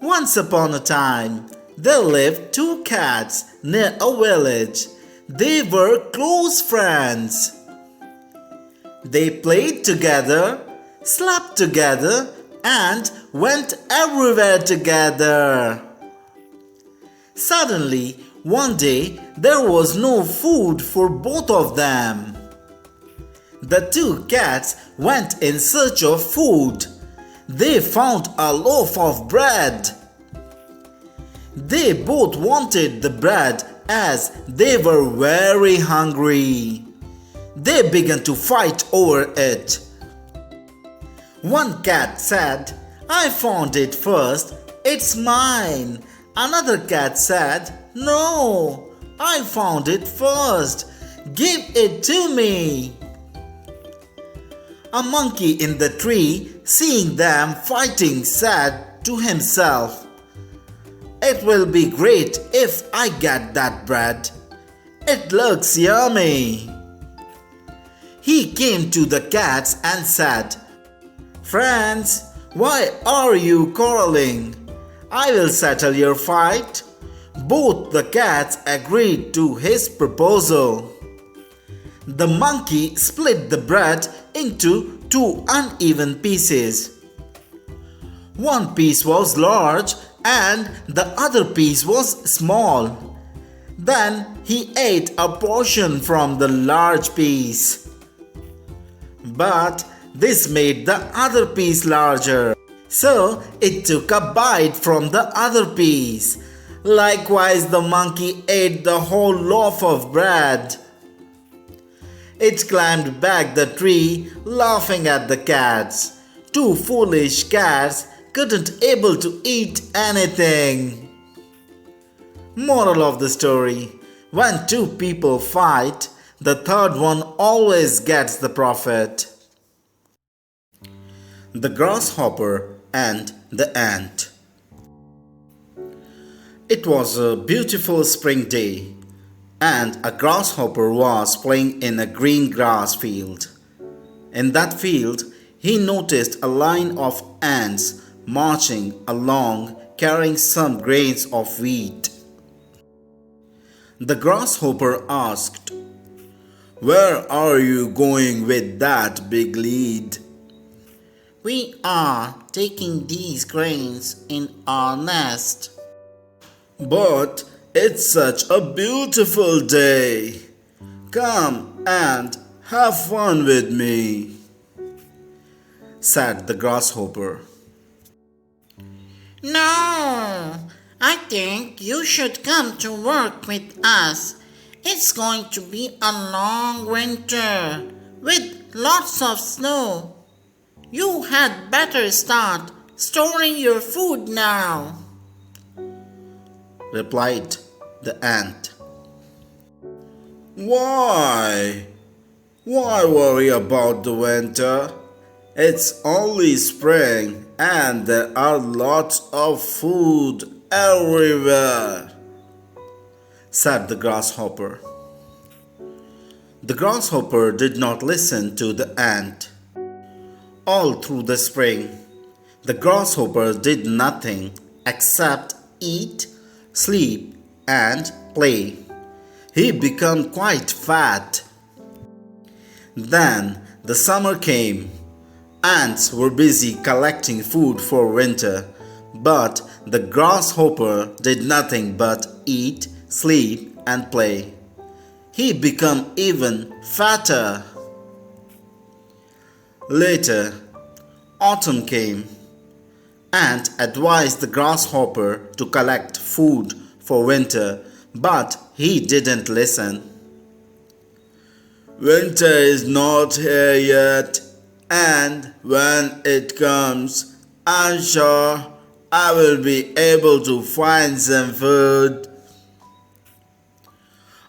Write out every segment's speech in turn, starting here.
Once upon a time, there lived two cats near a village. They were close friends. They played together, slept together, and went everywhere together. Suddenly, one day, there was no food for both of them. The two cats went in search of food. They found a loaf of bread. They both wanted the bread as they were very hungry. They began to fight over it. One cat said, "I found it first, it's mine." Another cat said, "No, I found it first, give it to me." A monkey in the tree, seeing them fighting, said to himself, "It will be great if I get that bread. It looks yummy." He came to the cats and said, "Friends, why are you quarreling? I will settle your fight." Both the cats agreed to his proposal. The monkey split the bread into two uneven pieces. One piece was large and the other piece was small. Then he ate a portion from the large piece. But this made the other piece larger, so it took a bite from the other piece. Likewise, the monkey ate the whole loaf of bread. It climbed back the tree, laughing at the cats. Two foolish cats couldn't able to eat anything. Moral of the story: when two people fight, the third one always gets the profit. The Grasshopper and the Ant. It was a beautiful spring day, and a grasshopper was playing in a green grass field. In that field, he noticed a line of ants marching along carrying some grains of wheat. The grasshopper asked, "Where are you going with that big lead?" "We are taking these grains in our nest." "But it's such a beautiful day. Come and have fun with me," said the grasshopper. "No, I think you should come to work with us. It's going to be a long winter with lots of snow. You had better start storing your food now," replied the ant. Why? Why worry about the winter? It's only spring and there are lots of food everywhere," said the grasshopper. The grasshopper did not listen to the ant. All through the spring, the grasshopper did nothing except eat, sleep, and play. He became quite fat. Then the summer came. Ants were busy collecting food for winter, but the grasshopper did nothing but eat, sleep, and play. He became even fatter. Later, autumn came. Ant advised the grasshopper to collect food for winter, but he didn't listen. "Winter is not here yet, and when it comes, I'm sure I will be able to find some food."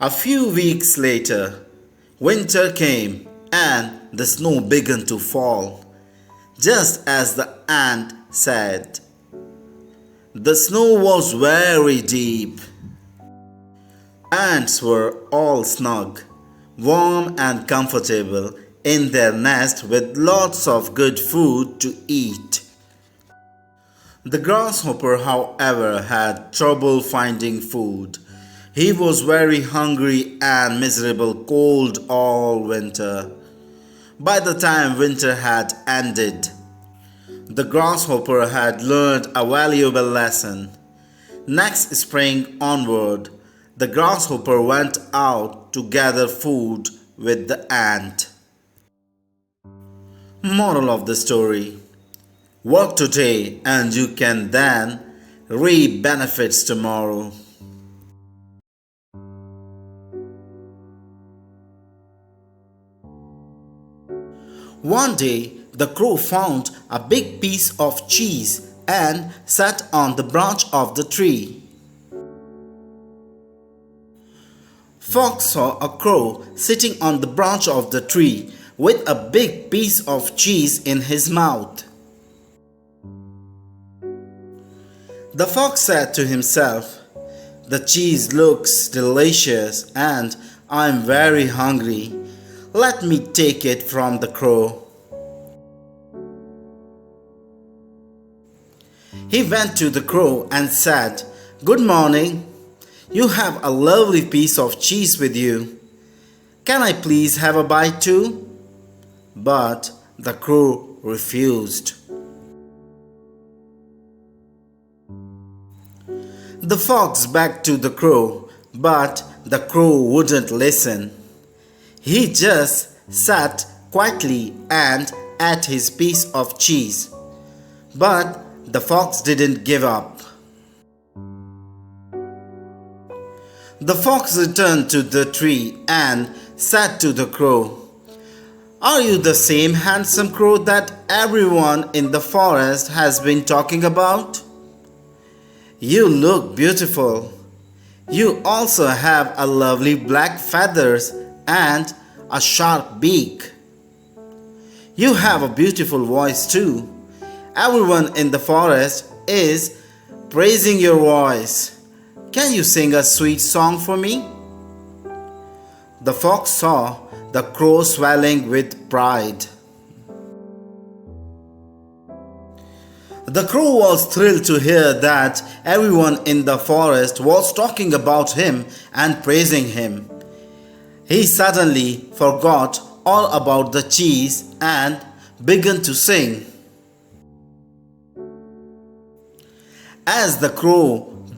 A few weeks later, winter came and the snow began to fall, just as the ant said. The snow was very deep. Ants were all snug, warm and comfortable in their nest with lots of good food to eat. The grasshopper, however, had trouble finding food. He was very hungry and miserable, cold all winter. By the time winter had ended, the grasshopper had learned a valuable lesson. Next spring onward, the grasshopper went out to gather food with the ant. Moral of the story: work today and you can then reap benefits tomorrow. One day, the crow found a big piece of cheese and sat on the branch of the tree. Fox saw a crow sitting on the branch of the tree with a big piece of cheese in his mouth. The fox said to himself, "The cheese looks delicious and I'm very hungry. Let me take it from the crow." He went to the crow and said, "Good morning. You have a lovely piece of cheese with you. Can I please have a bite too?" But the crow refused. The fox begged to the crow, but the crow wouldn't listen. He just sat quietly and ate his piece of cheese. But the fox didn't give up. The fox returned to the tree and said to the crow, "Are you the same handsome crow that everyone in the forest has been talking about? You look beautiful. You also have a lovely black feathers and a sharp beak. You have a beautiful voice too. Everyone in the forest is praising your voice. Can you sing a sweet song for me?" The fox saw the crow swelling with pride. The crow was thrilled to hear that everyone in the forest was talking about him and praising him. He suddenly forgot all about the cheese and began to sing. As the crow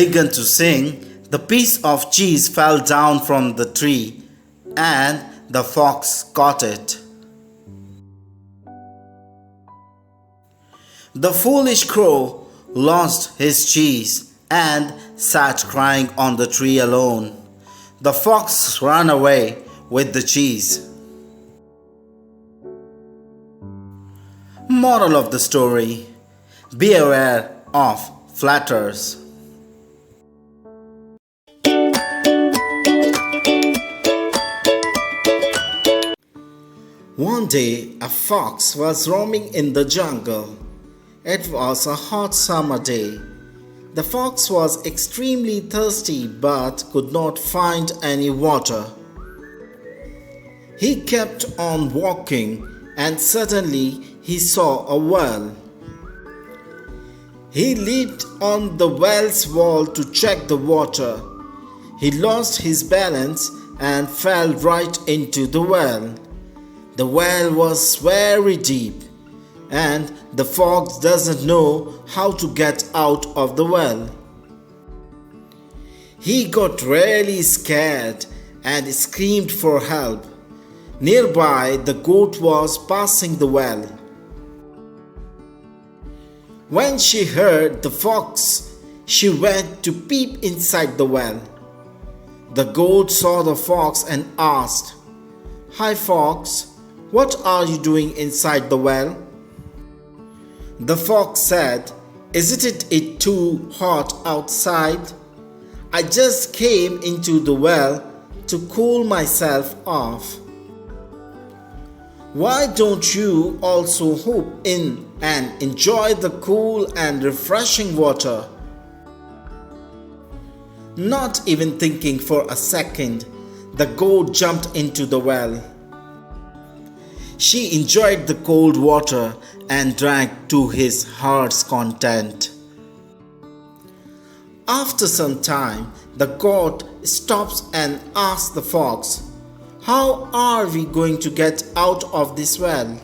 began to sing, the piece of cheese fell down from the tree and the fox caught it. The foolish crow lost his cheese and sat crying on the tree alone. The fox ran away with the cheese. Moral of the story: be aware of flatterers. One day, a fox was roaming in the jungle. It was a hot summer day. The fox was extremely thirsty but could not find any water. He kept on walking and suddenly he saw a well. He leaped on the well's wall to check the water. He lost his balance and fell right into the well. The well was very deep, and the fox doesn't know how to get out of the well. He got really scared and screamed for help. Nearby, the goat was passing the well. When she heard the fox, she went to peep inside the well. The goat saw the fox and asked, "Hi fox, what are you doing inside the well?" The fox said, "Isn't it too hot outside? I just came into the well to cool myself off. Why don't you also hop in and enjoy the cool and refreshing water?" Not even thinking for a second, the goat jumped into the well. She enjoyed the cold water and drank to his heart's content. After some time, the goat stops and asks the fox, "How are we going to get out of this well?"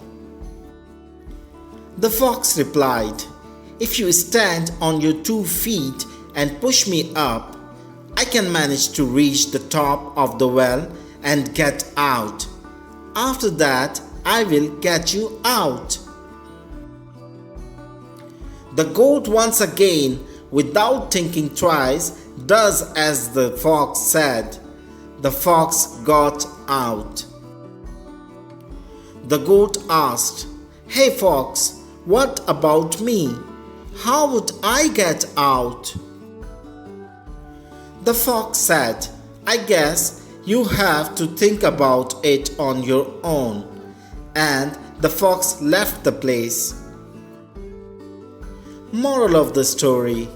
The fox replied, "If you stand on your 2 feet and push me up, I can manage to reach the top of the well and get out. After that, I will get you out." The goat once again, without thinking twice, does as the fox said. The fox got out. The goat asked, "Hey fox, what about me? How would I get out?" The fox said, "I guess you have to think about it on your own." And the fox left the place. Moral of the story: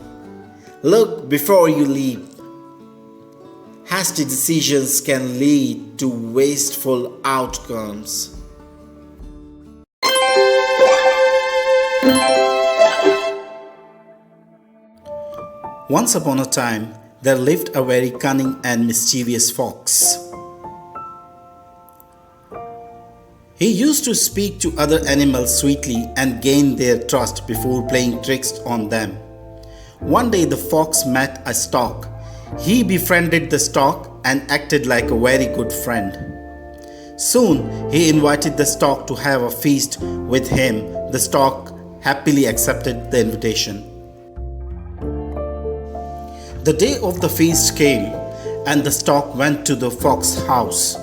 look before you leap. Hasty decisions can lead to wasteful outcomes. Once upon a time, there lived a very cunning and mischievous fox. He used to speak to other animals sweetly and gain their trust before playing tricks on them. One day the fox met a stork. He befriended the stork and acted like a very good friend. Soon he invited the stork to have a feast with him. The stork happily accepted the invitation. The day of the feast came, and the stork went to the fox's house.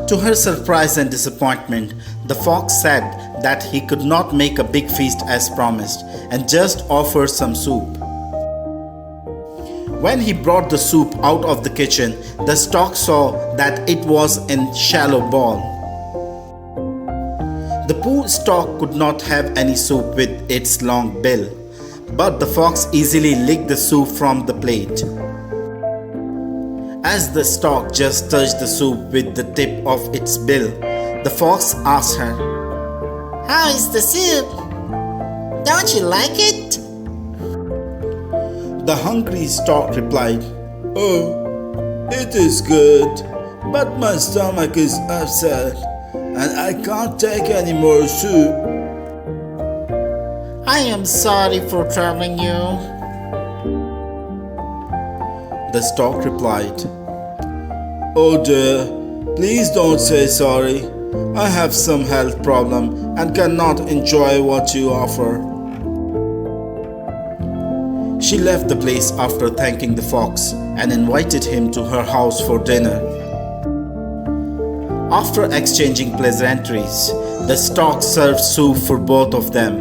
To her surprise and disappointment, the fox said that he could not make a big feast as promised and just offer some soup. When he brought the soup out of the kitchen, the stork saw that it was in shallow bowl. The poor stork could not have any soup with its long bill, but the fox easily licked the soup from the plate. As the stork just touched the soup with the tip of its bill, the fox asked her, How is the soup? Don't you like it? The hungry stork replied, "Oh, it is good, but my stomach is upset and I can't take any more soup." I am sorry for troubling you. The stork replied, "Oh dear, please don't say sorry. I have some health problem and cannot enjoy what you offer." She left the place after thanking the fox and invited him to her house for dinner. After exchanging pleasantries, the stork served soup for both of them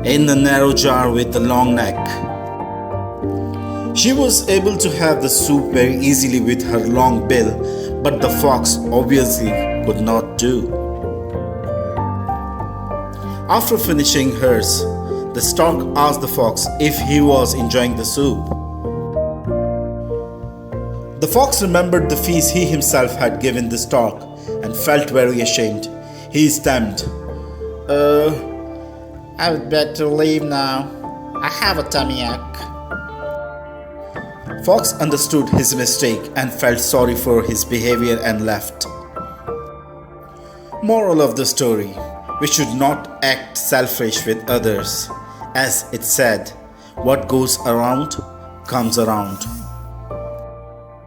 in a narrow jar with a long neck. She was able to have the soup very easily with her long bill, but the fox obviously could not do. After finishing hers, the stork asked the fox if he was enjoying the soup. The fox remembered the feast he himself had given the stork and felt very ashamed. He stammered, I would better leave now. I have a tummy ache." Fox understood his mistake and felt sorry for his behavior and left. Moral of the story: we should not act selfish with others. As it said, what goes around comes around.